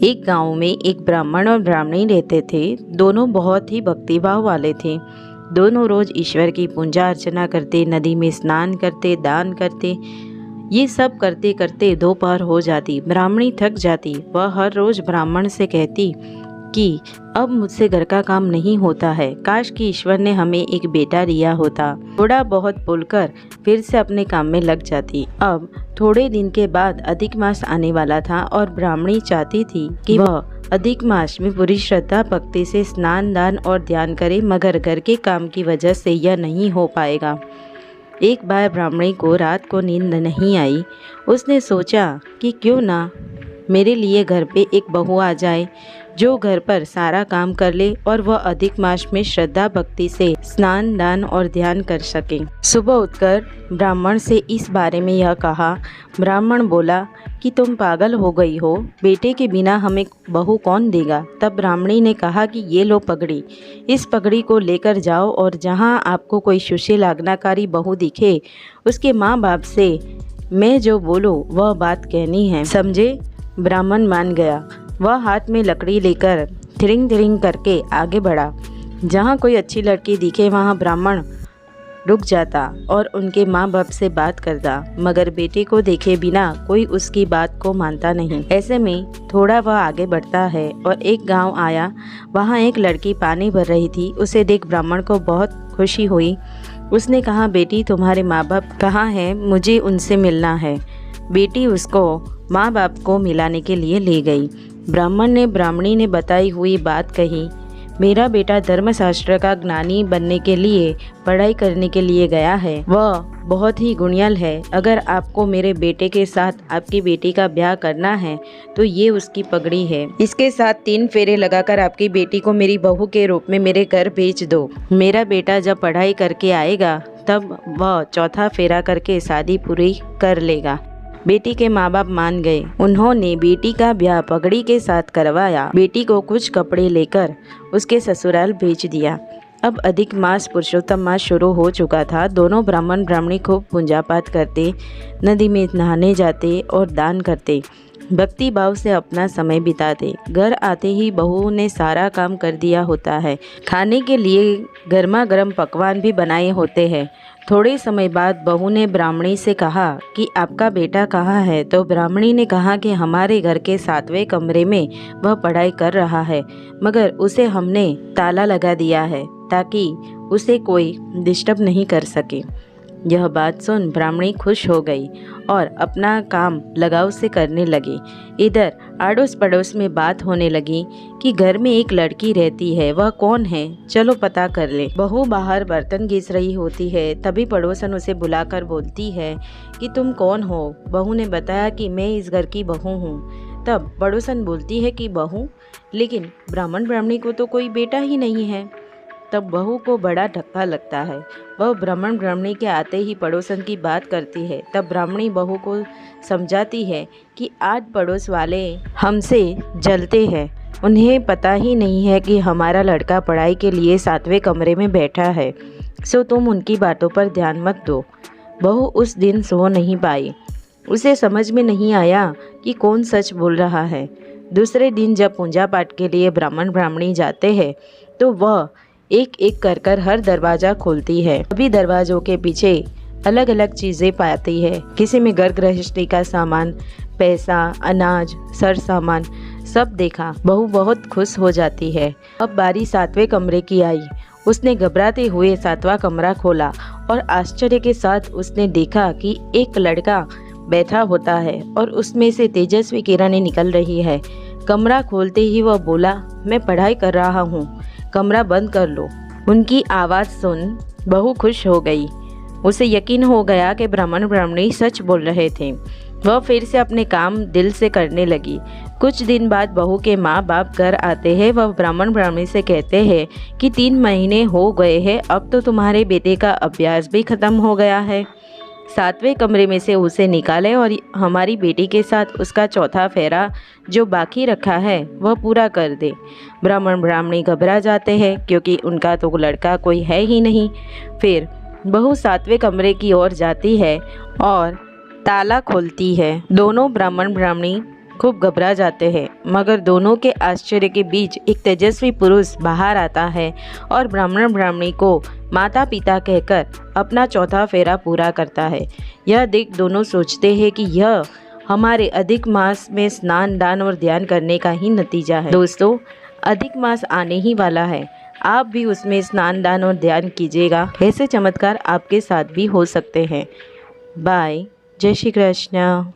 एक गांव में एक ब्राह्मण और ब्राह्मणी रहते थे। दोनों बहुत ही भक्तिभाव वाले थे। दोनों रोज ईश्वर की पूजा अर्चना करते, नदी में स्नान करते, दान करते। ये सब करते करते दोपहर हो जाती। ब्राह्मणी थक जाती। वह हर रोज ब्राह्मण से कहती कि अब मुझसे घर का काम नहीं होता है, काश कि ईश्वर ने हमें एक बेटा दिया होता। थोड़ा बहुत बोलकर फिर से अपने काम में लग जाती। अब थोड़े दिन के बाद अधिक मास आने वाला था और ब्राह्मणी चाहती थी कि वह अधिक मास में पूरी श्रद्धा भक्ति से स्नान दान और ध्यान करे, मगर घर के काम की वजह से यह नहीं हो पाएगा। एक बार ब्राह्मणी को रात को नींद नहीं आई। उसने सोचा कि क्यों ना मेरे लिए घर पे एक बहू आ जाए जो घर पर सारा काम कर ले और वह अधिक मास में श्रद्धा भक्ति से स्नान दान और ध्यान कर सके। सुबह उठकर ब्राह्मण से इस बारे में यह कहा। ब्राह्मण बोला कि तुम पागल हो गई हो, बेटे के बिना हमें बहू कौन देगा। तब ब्राह्मणी ने कहा कि ये लो पगड़ी, इस पगड़ी को लेकर जाओ और जहाँ आपको कोई सुशील आज्ञाकारी बहू दिखे उसके माँ बाप से मैं जो बोलूँ वह बात कहनी है, समझे। ब्राह्मण मान गया। वह हाथ में लकड़ी लेकर थिरिंग थिरिंग करके आगे बढ़ा। जहाँ कोई अच्छी लड़की दिखे वहाँ ब्राह्मण रुक जाता और उनके माँ बाप से बात करता, मगर बेटे को देखे बिना कोई उसकी बात को मानता नहीं। ऐसे में थोड़ा वह आगे बढ़ता है और एक गांव आया। वहाँ एक लड़की पानी भर रही थी। उसे देख ब्राह्मण को बहुत खुशी हुई। उसने कहा, बेटी तुम्हारे माँ बाप कहाँ हैं, मुझे उनसे मिलना है। बेटी उसको माँ बाप को मिलाने के लिए ले गई। ब्राह्मण ने ब्राह्मणी ने बताई हुई बात कही। मेरा बेटा धर्मशास्त्र का ज्ञानी बनने के लिए पढ़ाई करने के लिए गया है। वह बहुत ही गुणियल है। अगर आपको मेरे बेटे के साथ आपकी बेटी का ब्याह करना है तो ये उसकी पगड़ी है। इसके साथ 3 फेरे लगाकर आपकी बेटी को मेरी बहू के रूप में मेरे घर भेज दो। मेरा बेटा जब पढ़ाई करके आएगा तब वह चौथा फेरा करके शादी पूरी कर लेगा। बेटी के माँ बाप मान गए। उन्होंने बेटी का ब्याह पगड़ी के साथ करवाया। बेटी को कुछ कपड़े लेकर उसके ससुराल भेज दिया। अब अधिक मास पुरुषोत्तम मास शुरू हो चुका था। दोनों ब्राह्मण ब्राह्मणी खूब पूजा पाठ करते, नदी में नहाने जाते और दान करते, भक्ति भाव से अपना समय बिताते। घर आते ही बहू ने सारा काम कर दिया होता है। खाने के लिए गर्मा गर्म पकवान भी बनाए होते हैं। थोड़े समय बाद बहू ने ब्राह्मणी से कहा कि आपका बेटा कहाँ है। तो ब्राह्मणी ने कहा कि हमारे घर के 7वें कमरे में वह पढ़ाई कर रहा है, मगर उसे हमने ताला लगा दिया है ताकि उसे कोई डिस्टर्ब नहीं कर सके। यह बात सुन ब्राह्मणी खुश हो गई और अपना काम लगाव से करने लगी। इधर आड़ोस पड़ोस में बात होने लगी कि घर में एक लड़की रहती है, वह कौन है, चलो पता कर ले। बहू बाहर बर्तन घिस रही होती है। तभी पड़ोसन उसे बुलाकर बोलती है कि तुम कौन हो। बहू ने बताया कि मैं इस घर की बहू हूँ। तब पड़ोसन बोलती है कि बहू, लेकिन ब्राह्मण ब्राह्मणी को तो कोई बेटा ही नहीं है। तब बहू को बड़ा धक्का लगता है। वह ब्राह्मण ब्राह्मणी के आते ही पड़ोसन की बात करती है। तब ब्राह्मणी बहू को समझाती है कि आज पड़ोस वाले हमसे जलते हैं। उन्हें पता ही नहीं है कि हमारा लड़का पढ़ाई के लिए 7वें कमरे में बैठा है, सो तुम उनकी बातों पर ध्यान मत दो। बहू उस दिन सो नहीं पाई। उसे समझ में नहीं आया कि कौन सच बोल रहा है। दूसरे दिन जब पूजा पाठ के लिए ब्राह्मण ब्राह्मणी जाते हैं तो वह एक एक कर कर हर दरवाज़ा खोलती है। सभी दरवाज़ों के पीछे अलग अलग चीज़ें पाती है। किसी में घर गृहस्थी का सामान, पैसा, अनाज, सर सामान सब देखा। बहू बहुत खुश हो जाती है। अब बारी 7वें कमरे की आई। उसने घबराते हुए 7वां कमरा खोला और आश्चर्य के साथ उसने देखा कि एक लड़का बैठा होता है और उसमें से तेजस्वी किरणें निकल रही है। कमरा खोलते ही वह बोला, मैं पढ़ाई कर रहा हूँ, कमरा बंद कर लो। उनकी आवाज़ सुन बहू खुश हो गई। उसे यकीन हो गया कि ब्राह्मण ब्राह्मणी सच बोल रहे थे। वह फिर से अपने काम दिल से करने लगी। कुछ दिन बाद बहू के माँ बाप घर आते हैं। वह ब्राह्मण ब्राह्मणी से कहते हैं कि 3 महीने हो गए हैं, अब तो तुम्हारे बेटे का अभ्यास भी खत्म हो गया है। 7वें कमरे में से उसे निकाले और हमारी बेटी के साथ उसका चौथा फेरा जो बाकी रखा है वह पूरा कर दे। ब्राह्मण ब्राह्मणी घबरा जाते हैं क्योंकि उनका तो लड़का कोई है ही नहीं। फिर बहू 7वें कमरे की ओर जाती है और ताला खोलती है। दोनों ब्राह्मण ब्राह्मणी खूब घबरा जाते हैं, मगर दोनों के आश्चर्य के बीच एक तेजस्वी पुरुष बाहर आता है और ब्राह्मण ब्राह्मणी को माता पिता कहकर अपना चौथा फेरा पूरा करता है। यह देख दोनों सोचते हैं कि यह हमारे अधिक मास में स्नान, दान और ध्यान करने का ही नतीजा है। दोस्तों, अधिक मास आने ही वाला है, आप भी उसमें स्नान, दान और ध्यान कीजिएगा। ऐसे चमत्कार आपके साथ भी हो सकते हैं। बाय। जय श्री कृष्ण।